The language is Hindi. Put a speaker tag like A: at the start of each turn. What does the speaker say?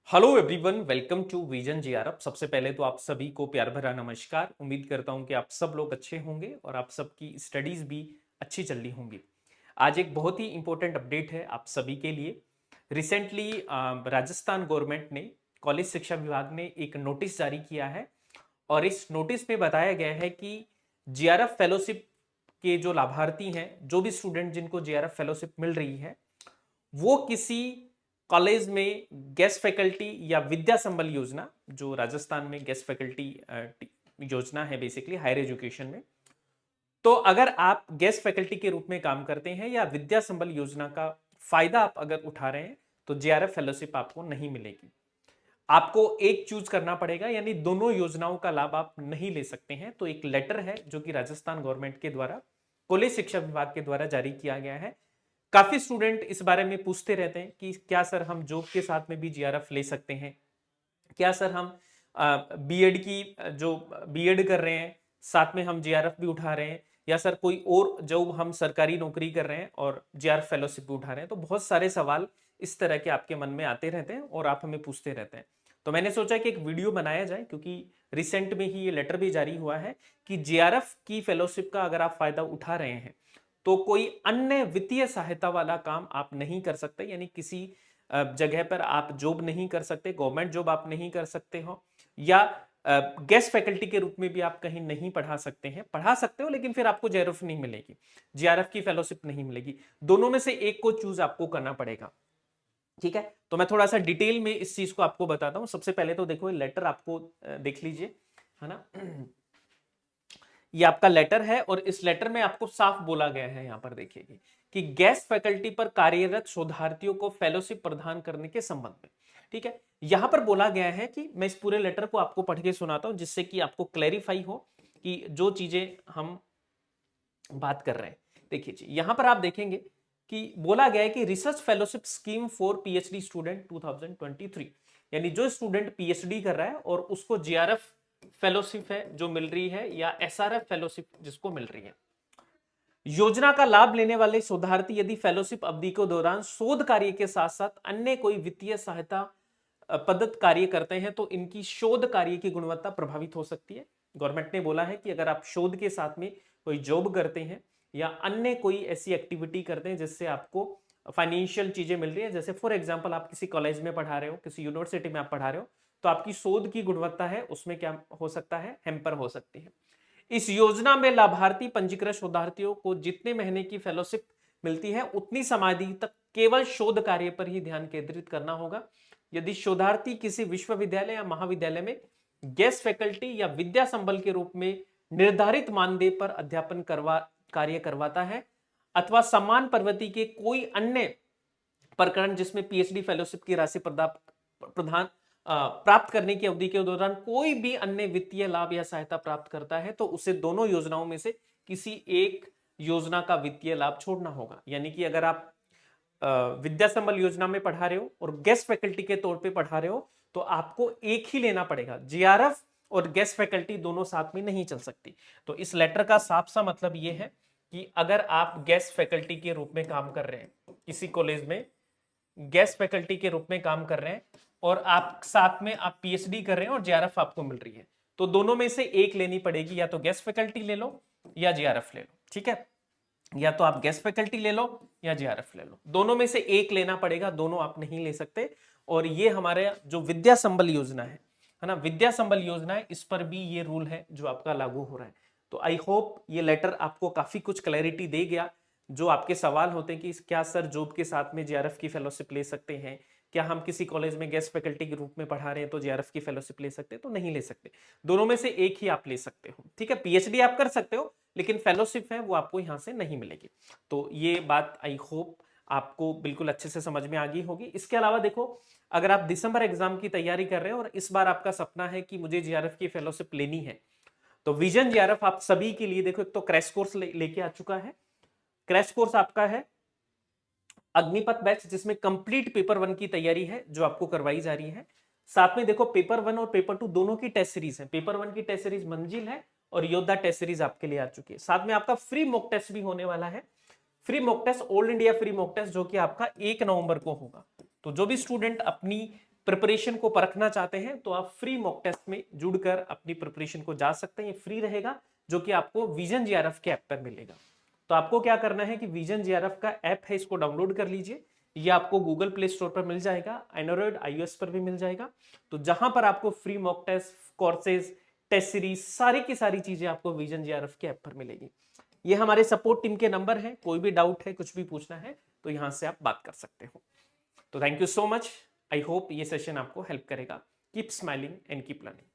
A: Hello everyone, welcome to vision GRF. सबसे पहले तो आप सभी को प्यार भरा नमस्कार। उम्मीद करता हूं कि आप सब लोग अच्छे होंगे और आप सबकी स्टडीज भी अच्छी चल रही होंगी। आज एक बहुत ही इंपॉर्टेंट अपडेट है आप सभी के लिए। रिसेंटली राजस्थान गवर्नमेंट ने, कॉलेज शिक्षा विभाग ने एक नोटिस जारी किया है और इस नोटिस में बताया गया है कि जीआरएफ फेलोशिप के जो लाभार्थी हैं, जो भी स्टूडेंट जिनको जीआरएफ फेलोशिप मिल रही है, वो किसी कॉलेज में गेस्ट फैकल्टी या विद्या संबल योजना, जो राजस्थान में गेस्ट फैकल्टी योजना है बेसिकली हायर एजुकेशन में, तो अगर आप गेस्ट फैकल्टी के रूप में काम करते हैं या विद्या संबल योजना का फायदा आप अगर उठा रहे हैं तो जेआरएफ फेलोशिप आपको नहीं मिलेगी। आपको एक चूज करना पड़ेगा, यानी दोनों योजनाओं का लाभ आप नहीं ले सकते हैं। तो एक लेटर है जो कि राजस्थान गवर्नमेंट के द्वारा कॉलेज शिक्षा विभाग के द्वारा जारी किया गया है। काफी स्टूडेंट इस बारे में पूछते रहते हैं कि क्या सर हम जॉब के साथ में भी जीआरएफ ले सकते हैं, क्या सर हम बीएड की जो बीएड कर रहे हैं साथ में हम जीआरएफ भी उठा रहे हैं, या सर कोई और जो हम सरकारी नौकरी कर रहे हैं और जीआरएफ फेलोशिप भी उठा रहे हैं। तो बहुत सारे सवाल इस तरह के आपके मन में आते रहते हैं और आप हमें पूछते रहते हैं। तो मैंने सोचा कि एक वीडियो बनाया जाए, क्योंकि रिसेंट में ही ये लेटर भी जारी हुआ है कि जीआरएफ की फेलोशिप का अगर आप फायदा उठा रहे हैं तो कोई अन्य वित्तीय सहायता वाला काम आप नहीं कर सकते, यानी किसी जगह पर आप जॉब नहीं कर सकते, गवर्नमेंट जॉब आप नहीं कर सकते हो, या गेस्ट फैकल्टी के रूप में भी आप कहीं नहीं पढ़ा सकते हैं। पढ़ा सकते हो लेकिन फिर आपको जेआरएफ नहीं मिलेगी, जीआरएफ की फेलोशिप नहीं मिलेगी। दोनों में से एक को चूज आपको करना पड़ेगा। ठीक है, तो मैं थोड़ा सा डिटेल में इस चीज को आपको बताता हूं। सबसे पहले तो देखो लेटर आपको देख लीजिए, है ना। ये आपका लेटर है और इस लेटर में आपको साफ बोला गया है, यहां पर देखिए कि गेस्ट फैकल्टी पर कार्यरत शोधार्थियों को फेलोशिप प्रदान करने के संबंध में। ठीक है, यहां पर बोला गया है कि मैं इस पूरे लेटर को आपको पढ़ के सुनाता हूं जिससे कि आपको क्लैरिफाई हो कि जो चीजें हम बात कर रहे हैं। देखिए जी, यहां पर आप देखेंगे कि बोला गया है कि research fellowship scheme for PhD student 2023, यानी जो स्टूडेंट पीएचडी कर रहा है और उसको जीआरएफ फेलोशिप है जो मिल रही है, या एसआरएफ फेलोशिप जिसको मिल रही है। योजना का लाभ लेने वाले शोधार्थी यदि फेलोशिप अवधि के दौरान शोध कार्य के साथ साथ अन्य कोई वित्तीय सहायता पद्धत कार्य करते हैं तो इनकी शोध कार्य की गुणवत्ता प्रभावित हो सकती है। गवर्नमेंट ने बोला है कि अगर आप शोध के साथ में कोई जॉब करते हैं या अन्य कोई ऐसी एक्टिविटी करते हैं जिससे आपको फाइनेंशियल चीजें मिल रही है, जैसे फॉर एग्जांपल आप किसी कॉलेज में पढ़ा रहे हो, किसी यूनिवर्सिटी में आप पढ़ा रहे हो, तो आपकी शोध की गुणवत्ता है उसमें क्या हो सकता है, हैम्पर हो सकती है। इस योजना में लाभार्थी पंजीकृत शोधार्थियों को जितने महीने की फेलोशिप मिलती है उतनी समाधि तक केवल शोध कार्य पर ही ध्यान केंद्रित करना होगा। यदि शोधार्थी किसी विश्वविद्यालय या महाविद्यालय में गेस्ट फैकल्टी या विद्या संबल के रूप में निर्धारित मानदेय पर अध्यापन कार्य करवाता है, अथवा समान प्रवृत्ति के कोई अन्य प्रकरण जिसमें पीएचडी फेलोशिप की राशि प्रदान प्राप्त करने की अवधि के दौरान कोई भी अन्य वित्तीय लाभ या सहायता प्राप्त करता है, तो उसे दोनों योजनाओं में से किसी एक योजना का वित्तीय लाभ छोड़ना होगा। यानी कि अगर आप विद्या संबल योजना में पढ़ा रहे हो और गेस्ट फैकल्टी के तौर पे पढ़ा रहे हो, तो आपको एक ही लेना पड़ेगा। जीआरएफ और गेस्ट फैकल्टी दोनों साथ में नहीं चल सकती। तो इस लेटर का साफ सा मतलब ये है कि अगर आप गेस्ट फैकल्टी के रूप में काम कर रहे हैं किसी कॉलेज में, गेस्ट फैकल्टी के रूप में काम कर रहे हैं और आप साथ में आप पीएचडी कर रहे हैं और जेआरएफ आपको मिल रही है, तो दोनों में से एक लेनी पड़ेगी। या तो गेस्ट फैकल्टी ले लो या जेआरएफ ले लो। ठीक है, या तो आप गेस्ट फैकल्टी ले लो या जेआरएफ ले लो, दोनों में से एक लेना पड़ेगा, दोनों आप नहीं ले सकते। और ये हमारे जो विद्या संबल योजना है ना, विद्या संबल योजना है, इस पर भी ये रूल है जो आपका लागू हो रहा है। तो आई होप ये लेटर आपको काफी कुछ क्लैरिटी दे गया। जो आपके सवाल होते हैं कि क्या सर जॉब के साथ में जेआरएफ की फेलोशिप ले सकते हैं, क्या हम किसी कॉलेज में गेस्ट फैकल्टी के रूप में पढ़ा रहे हैं तो जेआरएफ की फेलोशिप ले सकते हैं, तो नहीं ले सकते। दोनों में से एक ही आप ले सकते हो। ठीक है, पीएचडी आप कर सकते हो लेकिन फेलोशिप है वो आपको यहां से नहीं मिलेगी। तो ये बात आई होप आपको बिल्कुल अच्छे से समझ में आ गई होगी। इसके अलावा देखो, अगर आप दिसंबर एग्जाम की तैयारी कर रहे हो और इस बार आपका सपना है कि मुझे जीआरएफ की फेलोशिप लेनी है, तो विजन जीआरएफ आप सभी के लिए देखो, एक तो क्रैश कोर्स लेके आ चुका है। क्रैश कोर्स आपका है अग्निपथ बैच, जिसमें कंप्लीट पेपर 1 की तैयारी है जो आपको करवाई जा रही है। साथ में देखो पेपर 1 और पेपर 2 दोनों की टेस्ट सीरीज है। पेपर 1 की टेस्ट सीरीज मंजिल है और योद्धा टेस्ट सीरीज आपके लिए आ चुकी है। साथ में आपका फ्री मॉक टेस्ट भी होने वाला है। Free mock test, all India free mock test, जो कि आपका 1 नवंबर को होगा। तो जो भी स्टूडेंट अपनी प्रिपरेशन को परखना चाहते हैं तो आप फ्री मॉक टेस्ट में जुड़कर अपनी प्रिपरेशन को जा सकते हैं। ये फ्री रहेगा, जो कि आपको विजन जीआरएफ के ऐप पर मिलेगा। तो आपको क्या करना है कि विजन जीआरएफ का ऐप है, इसको डाउनलोड कर लीजिए। ये आपको गूगल प्ले स्टोर पर मिल जाएगा, एंड्रॉइड iOS पर भी मिल जाएगा। तो जहां पर आपको free mock test, courses, test series, सारी की सारी चीजें आपको विजन जीआरएफ के ऐप पर मिलेगी। ये हमारे सपोर्ट टीम के नंबर हैं, कोई भी डाउट है, कुछ भी पूछना है तो यहां से आप बात कर सकते हो। तो thank you so much. I hope ये सेशन आपको हेल्प करेगा। Keep smiling and keep learning.